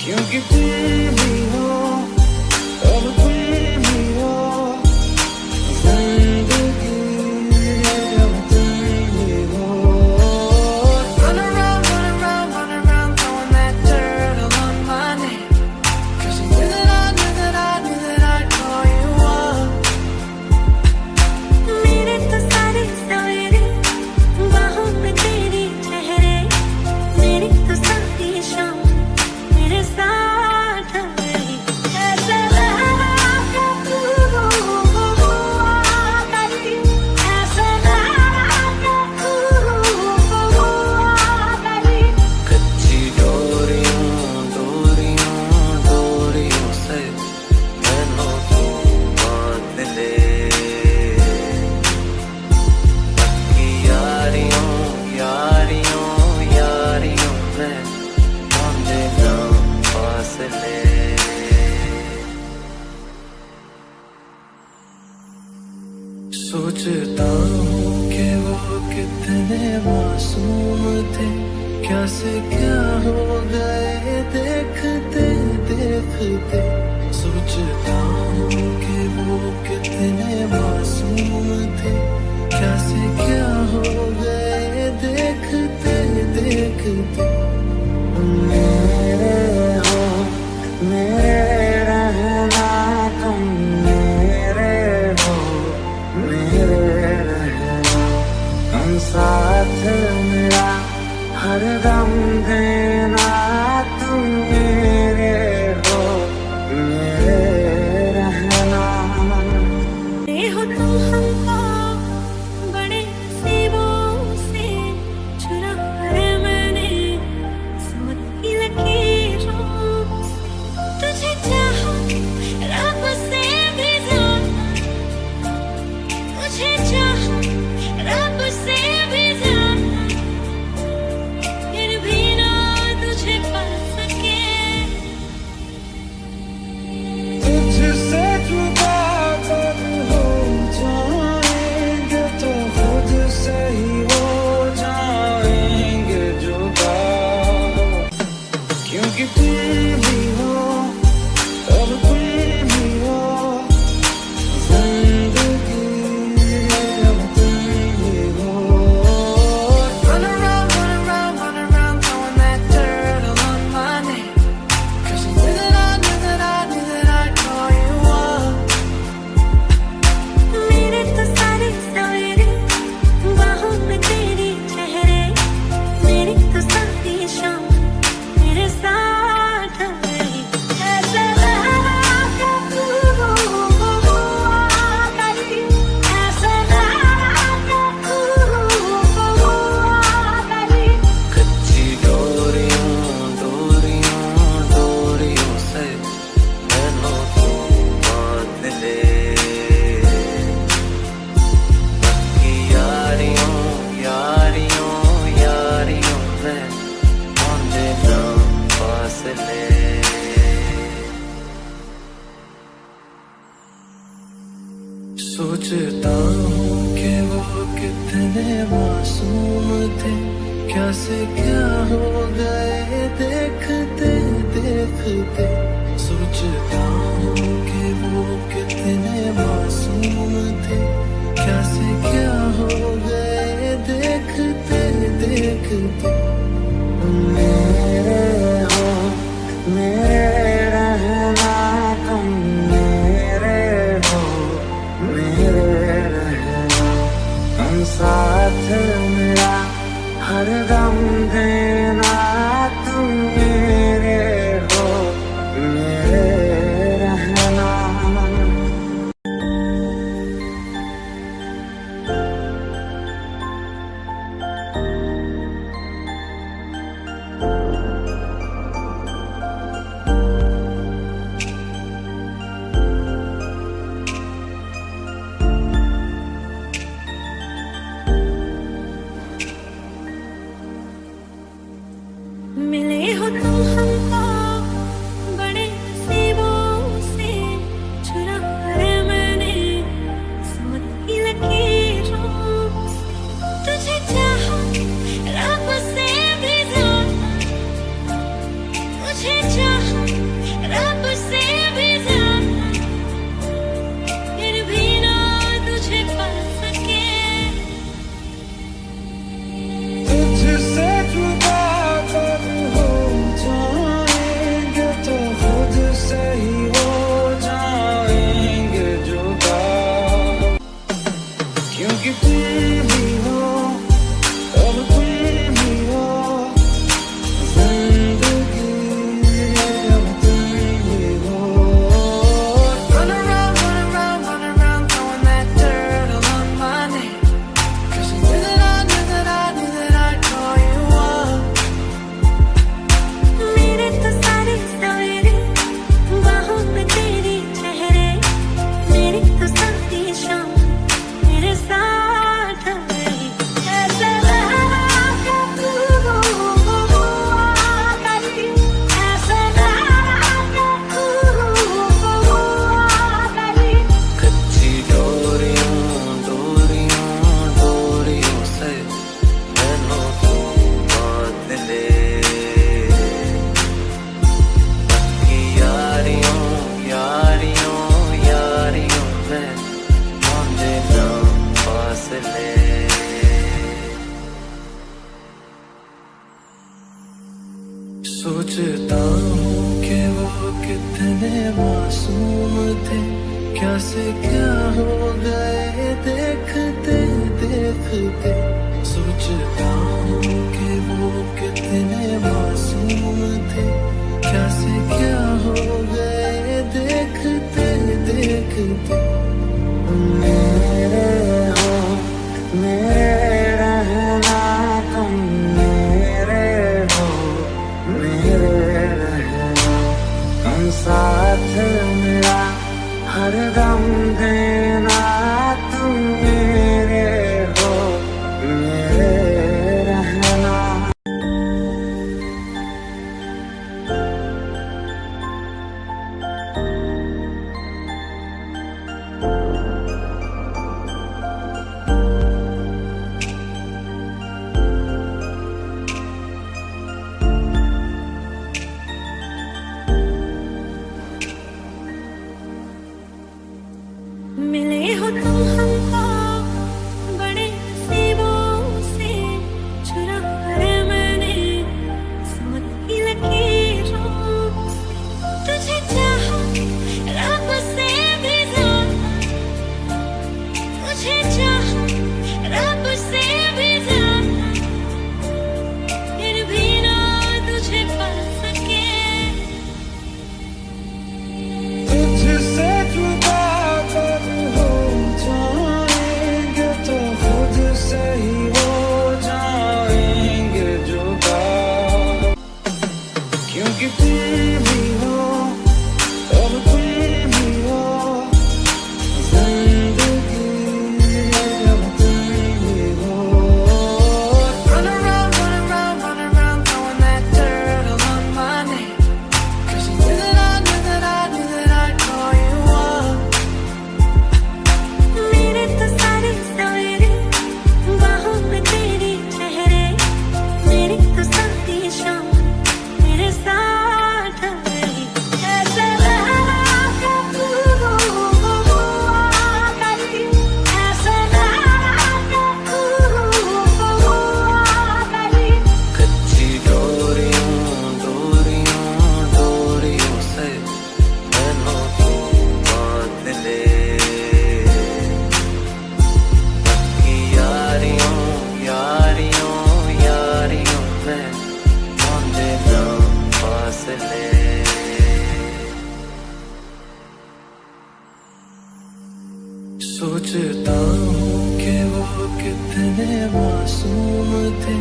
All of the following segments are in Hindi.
क्योंकि तुम ही हो, अब तुम ही हो जिंदगी, अब तुम ही हो। Run around, run around, throwing that dirt all on my name, 'cause you knew that I knew that I knew that I'd call you up. मेरे तो सारे सवेरे बाहों में तेरी चेहरे, मेरी तो सारी शाम मेरे साथ रही। ऐसा लगा कि तू आ गई, ऐसा लगा कि तू आ गई। कच्ची डोरियों डोरियों डोरियों से मैनों को बांध ले, पक्की यारियों यारियों यारियों में बांधे ना फासले। सोचता हूँ कि वो कितने मासूम थे, क्या से क्या हो गए देखते देखते। सोचता हूँ कि वो कितने मासूम थे, क्या से क्या हो गए देखते देखते। मेरे हो मेरे रहना, तुम मेरे हो मेरे रहना, तुम साथ मेरा हर दम देना, तुम मेरे हो मेरे रहना। ये हो तुम हमको बड़े नसीबों से चुराए मैंने किस्मत की लकीरों से। तुझे चाहा रब से भी ज्यादा, तुझे चाहा रब से भी ज्यादा, फिर भी ना तुझे पा सके। तुझसे जुदा कब हो जाएंगे तो खुद से ही हो जाएंगे जुदा, क्योंकि तुम ही हो, अब तुम ही हो जिंदगी, अब तुम ही हो। Run around, throwing that dirt all on my name, 'cause you knew that I knew that I knew that I'd call you up. मेरे तो सारे सवेरे बाहों में तेरी चेहरे, मेरी तो सारी शाम मेरे साथ रही। ऐसा लगा कि तू आ गई, ऐसा लगा कि तू आ गई। कच्ची डोरियों डोरियों डोरियों से मैनों को बांध ले, पक्की यारियों यारियों यारियों में बांधे ना फासले। सोचता हूँ कि वो कितने मासूम थे, क्या से क्या हो गए देखते देखते। सोचता हूँ कि वो कितने मासूम थे, क्या से क्या हो गए देखते देखते। मेरे हो मेरे रहना, तुम मेरे हो मेरे रहना, तुम साथ मेरा हर दम देना, तुम मेरे हो कितने मासूम थे, क्या से क्या हो गए देखते देखते। सोचता हूँ कि वो कितने मासूम थे, क्या से क्या हो गए देखते देखते। मेरे हो मेरे रहना, तुम मेरे हो मेरे रहना, हम साथ मेरा हर दम देना, तुम मेरे हो मेरे रहना। मिले हो तुम हमको बड़े नसीबों से, चुराए मैंने किस्मत की लकीरों से। तुझे चाहा रब से भी ज्यादा, तुझे चाहा रब से भी ज्यादा, फिर भी ना तुझे पा सके। तुझसे जुदा कब हो जाएंगे तो खुद से ही हो जाएंगे जुदा, क्योंकि तुम ही हो, अब तुम ही हो जिंदगी, अब तुम ही हो। Run around, throwing that dirt all on my name, 'cause you knew that I'd call you up. मेरे तो सारे सवेरे बाहों में तेरे चेहरे, मेरी तो सारी शाम तेरे साथ रही। ऐसा रहा कभी, ऐसा रहा कभी। कच्ची डोरियों डोरियों डोरियों से बनो तुम बांध ले, पक्की यारियों यारियों यारियों में बांधे ना फासले। सोचता हूँ कि वो कितने मासूम थे,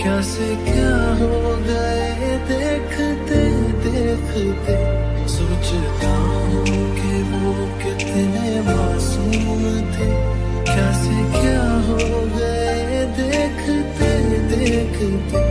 क्या से क्या हो गए देखते देखते। सोचता हूँ कि वो कितने मासूम थे, क्या से क्या हो गए देखते देखते।